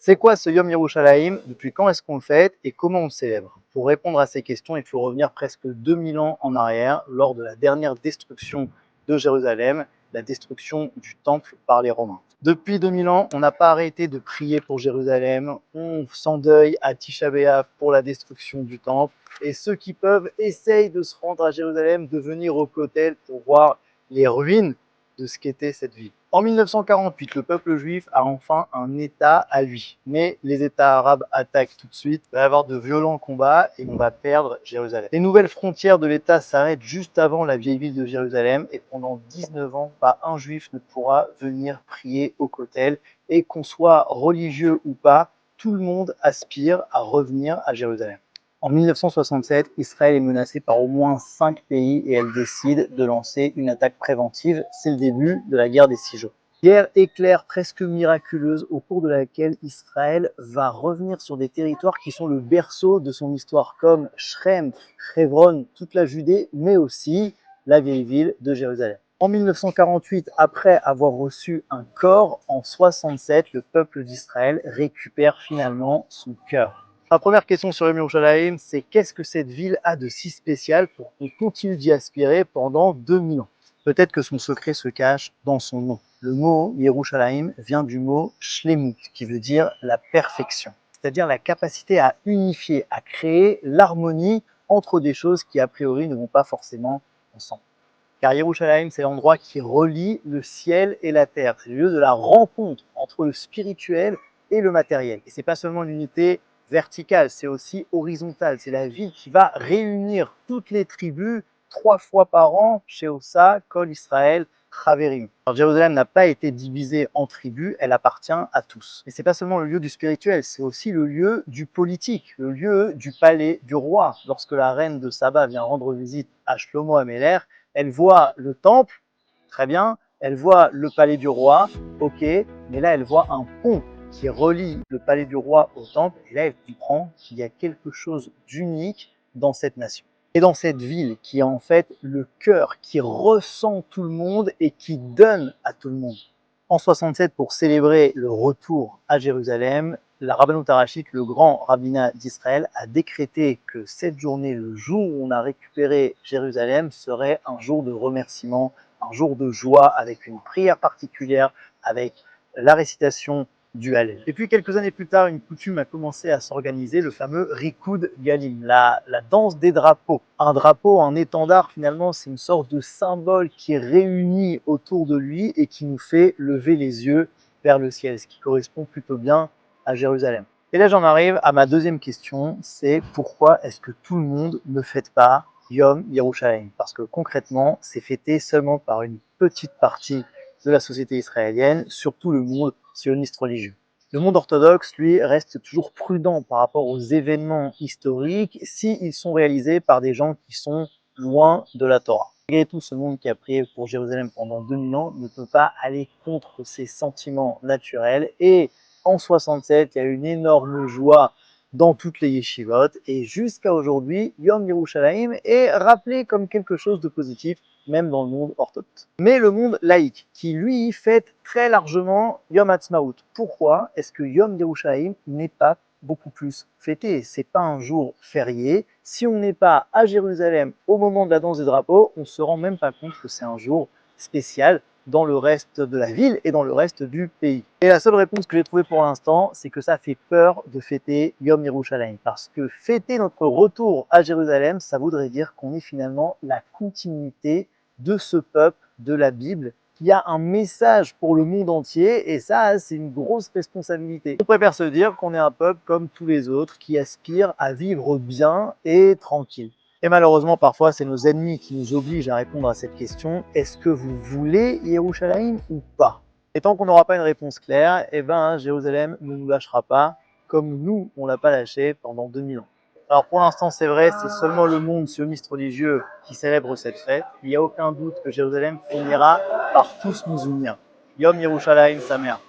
C'est quoi ce Yom Yerushalayim? Depuis quand est-ce qu'on le fête et comment on le célèbre? Pour répondre à ces questions, il faut revenir presque 2000 ans en arrière, lors de la dernière destruction de Jérusalem, la destruction du temple par les Romains. Depuis 2000 ans, on n'a pas arrêté de prier pour Jérusalem, on s'endeuille à Tisha B'Av pour la destruction du temple, et ceux qui peuvent essayent de se rendre à Jérusalem, de venir au Kotel pour voir les ruines de ce qu'était cette ville. En 1948, le peuple juif a enfin un État à lui. Mais les États arabes attaquent tout de suite, il va y avoir de violents combats et on va perdre Jérusalem. Les nouvelles frontières de l'État s'arrêtent juste avant la vieille ville de Jérusalem et pendant 19 ans, pas un juif ne pourra venir prier au Kotel. Et qu'on soit religieux ou pas, tout le monde aspire à revenir à Jérusalem. En 1967, Israël est menacé par au moins 5 pays et elle décide de lancer une attaque préventive. C'est le début de la guerre des 6 jours. Guerre éclair presque miraculeuse au cours de laquelle Israël va revenir sur des territoires qui sont le berceau de son histoire comme Shrem, Hebron, toute la Judée, mais aussi la vieille ville de Jérusalem. En 1948, après avoir reçu un corps, en 67, le peuple d'Israël récupère finalement son cœur. La première question sur Yom Yerushalayim, c'est qu'est-ce que cette ville a de si spécial pour qu'on continue d'y aspirer pendant 2000 ans? Peut-être que son secret se cache dans son nom. Le mot Yerushalayim vient du mot Shlemut, qui veut dire la perfection, c'est-à-dire la capacité à unifier, à créer l'harmonie entre des choses qui a priori ne vont pas forcément ensemble. Car Yerushalayim, c'est l'endroit qui relie le ciel et la terre. C'est le lieu de la rencontre entre le spirituel et le matériel. Et c'est pas seulement l'unité verticale, c'est aussi horizontale. C'est la ville qui va réunir toutes les tribus 3 fois par an chez Ossa, Kol Israël, Chaverim. Alors Jérusalem n'a pas été divisée en tribus, elle appartient à tous. Mais c'est pas seulement le lieu du spirituel, c'est aussi le lieu du politique, le lieu du palais du roi. Lorsque la reine de Saba vient rendre visite à Shlomo Améler, elle voit le temple, très bien, elle voit le palais du roi, ok, mais là elle voit un pont qui relie le palais du roi au temple, et là elle comprend qu'il y a quelque chose d'unique dans cette nation. Et dans cette ville qui est en fait le cœur, qui ressent tout le monde et qui donne à tout le monde. En 67, pour célébrer le retour à Jérusalem, la Rabbanout Harachit, le grand rabbinat d'Israël, a décrété que cette journée, le jour où on a récupéré Jérusalem, serait un jour de remerciement, un jour de joie, avec une prière particulière, avec la récitation du Hallel. Et puis quelques années plus tard, une coutume a commencé à s'organiser, le fameux Rikoud Galim, la danse des drapeaux. Un drapeau, un étendard, finalement, c'est une sorte de symbole qui réunit autour de lui et qui nous fait lever les yeux vers le ciel, ce qui correspond plutôt bien à Jérusalem. Et là, j'en arrive à ma deuxième question, c'est pourquoi est-ce que tout le monde ne fête pas Yom Yerushalayim? Parce que concrètement, c'est fêté seulement par une petite partie de la société israélienne, surtout le monde sioniste religieux. Le monde orthodoxe, lui, reste toujours prudent par rapport aux événements historiques s'ils sont réalisés par des gens qui sont loin de la Torah. Malgré tout, ce monde qui a prié pour Jérusalem pendant 2000 ans ne peut pas aller contre ses sentiments naturels. Et en 67, il y a une énorme joie dans toutes les yeshivot. Et jusqu'à aujourd'hui, Yom Yerushalayim est rappelé comme quelque chose de positif, même dans le monde orthodoxe. Mais le monde laïque, qui lui fête très largement Yom Ha'atzmaut. Pourquoi est-ce que Yom Yerushalayim n'est pas beaucoup plus fêté? C'est pas un jour férié. Si on n'est pas à Jérusalem au moment de la danse des drapeaux, on ne se rend même pas compte que c'est un jour spécial dans le reste de la ville et dans le reste du pays. Et la seule réponse que j'ai trouvée pour l'instant, c'est que ça fait peur de fêter Yom Yerushalayim. Parce que fêter notre retour à Jérusalem, ça voudrait dire qu'on est finalement la continuité de ce peuple de la Bible qui a un message pour le monde entier, et ça, c'est une grosse responsabilité. On préfère se dire qu'on est un peuple comme tous les autres qui aspire à vivre bien et tranquille. Et malheureusement, parfois, c'est nos ennemis qui nous obligent à répondre à cette question. Est-ce que vous voulez Yerushalayim ou pas? Et tant qu'on n'aura pas une réponse claire, eh ben, Jérusalem ne nous lâchera pas, comme nous, on l'a pas lâché pendant 2000 ans. Alors pour l'instant, c'est vrai, c'est seulement le monde sioniste religieux qui célèbre cette fête. Il n'y a aucun doute que Jérusalem finira par tous nous unir. Yom Yerushalayim Sameach.